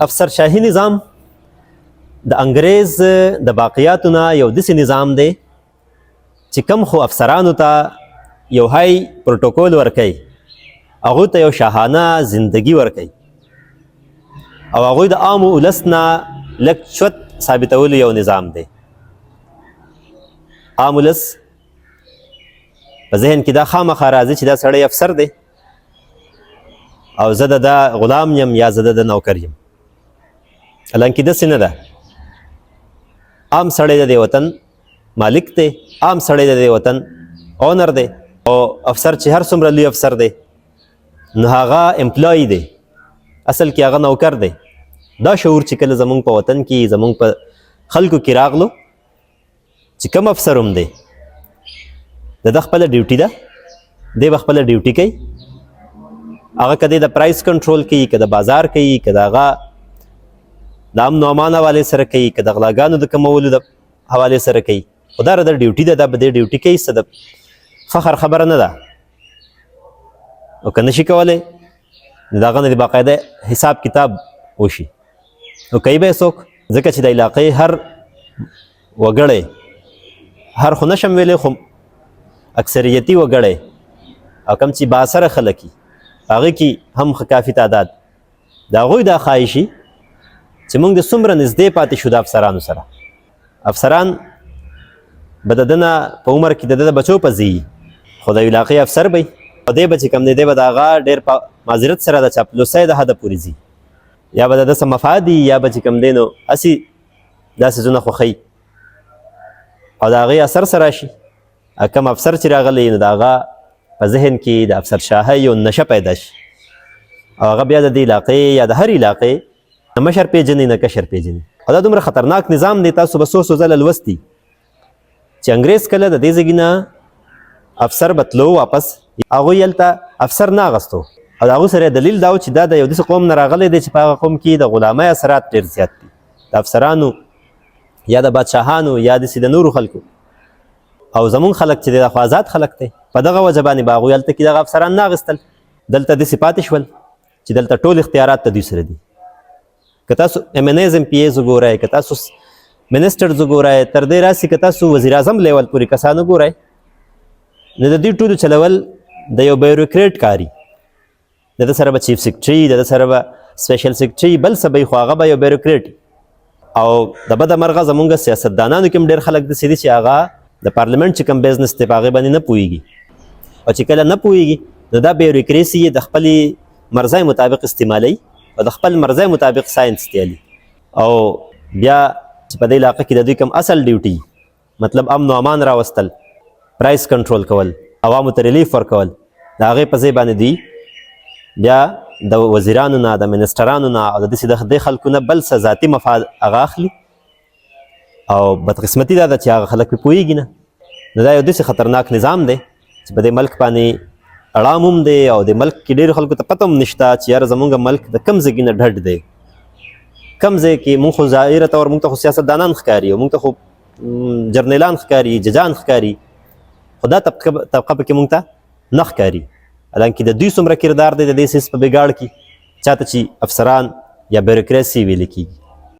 افسرشاهي نظام د انګریز د باقیاتو نه یو داسې نظام دی چې کوم خو افسرانو ته یو های پروتوکول ورکوي، هغوی ته یو شاهانه زندگی ورکوي او هغوی د عامو ولس نه لږ چوت ثابتولو یو نظام دی. عام ولس په ذهن کې دا خامخا راځي چې دا سړی افسر دی او زه د دا غلام یم یا زه د نوکر یم. حالانکې داسې نه ده. عام سړی د دې وطن مالک دی، عام سړی د دې وطن اونر دی او افسر چې هر څومره لوی افسر دی نو هغه امپلای دی، اصل کې هغه نوکر دی. دا شعور چې کله زمونږ په وطن کې زمونږ په خلکو کې راغلو چې کوم افسر هم دی د ده خپله ډیوټي ده، دی به خپله ډیوټي کوي. هغه که دی د پرایس کنټرول کوي، که د بازار کوي، که د هغه د امن و امان حوالې سره کوي، که د غلاګانو د کمولو د حوالې سره کوي، خو دا د ډیوټي ده، دا به دی ډیوټي کوي. څه د فخر خبره نه ده. او که نشي کولی نو د هغه نه د باقاعده حساب کتاب وشي. نو کوي به یې څوک؟ ځکه چې د علاقې هر وګړی، هر خو نشم ویلی خو اکثریتي وګړی او کوم چې بااثره خلک وي هغې کې هم ښه کافي تعداد د هغوی دا خواهشي چې موږ د څومره نږدې پاتې شو د افسرانو سره. افسران به د ده نه په عمر کې د ده د بچو په زیږي، خو د علاقې افسر به او دی به چې کوم دی دی به د هغه ډېر په معذرت سره د چاپلوسۍ د حده پورې ځي، یا به د ده څه مفاد وي، یا به چې کوم دی نو هسې دا څیزونه خوښوي او د هغې اثر څه راشي. کوم افسر چې راغلی نو د هغه په ذهن کې د افسرشاهۍ یو نشه پیدا شي او هغه بیا د دې علاقې یا د هر علاقې نه مشر پېژني نه کشر پېژني. او دا دومره خطرناک نظام دی. تاسو به څو ځله لوستي چې انګریز کله د دې ځایږي نه افسر به تلو واپس، هغوی هلته افسر نه اخیستو او د هغوی سره دلیل دا و چې دا د یو داسې قوم نه راغلی دی چې په هغه قوم کې د غلامۍ اثرات ډېر زیات دي، د افسرانو یا د بادشاهانو یا داسې د نورو خلکو. او زمونږ خلک چې دی دا خو آزاد خلک دی، په دغه وجه باندې به هغوی هلته کې دغه افسران نه اخیستل. دلته داسې پاتې شول چې دلته ټول اختیارات د دوی سره دي. که تاسو MNAs MPAs وګورئ، که تاسو منسټرز وګورئ، تر دې راسي که تاسو وزیر اعظم لیول پورې کسان وګورئ، نو د دې ټولو چلول د یو بیوروکریټ کاري. د ده سره به چیف سیکرټري، د ده سره به سپیشل سیکرټري، بل څه به خو هغه به یو بیوروکریټ. او د بده مرغه زمونږ سیاستدانانو کې هم ډېر خلک داسې دي چې هغه د پارلمنټ چې کوم بزنس دی په هغې باندې نه پوهېږي، او چې کله نه پوهېږي نو دا بیوروکریسي یې د خپلې مرضۍ مطابق استعمالوي او د خپل مرضۍ مطابق ساینس تیالي. او بیا چې په دې علاقه کې د دوی کوم اصل ډیوټي مطلب امن و امان راوستل، پرایس کنټرول کول، عوامو ته ریلیف ورکول، د هغې په ځای باندې دوی بیا د وزیرانو نه، د منسټرانو نه او د داسې د خلکو نه بل څه ذاتي مفاد هغه اخلي. او بدقسمتي دا ده چې هغه خلک پرې پوهېږي نه. نو دا یو داسې خطرناک نظام دی چې په دې ملک باندې اړام هم دی او د ملک کې ډېرو خلکو ته پته هم نشته چې یاره زمونږ ملک د کوم ځای نه ډډ دی، کوم ځای کې مونږ خو ظاهره طور مونږ ته خو سیاستدانان ښکاري او مونږ ته خو جرنیلان ښکاري، ججان ښکاري، خو دا طبقه پکې مونږ ته نه ښکاري. حالانکې د دوی څومره کردار دی د دې سیس په بګاړ کې چاته چې افسران یا بیوروکراسي ویل کېږي.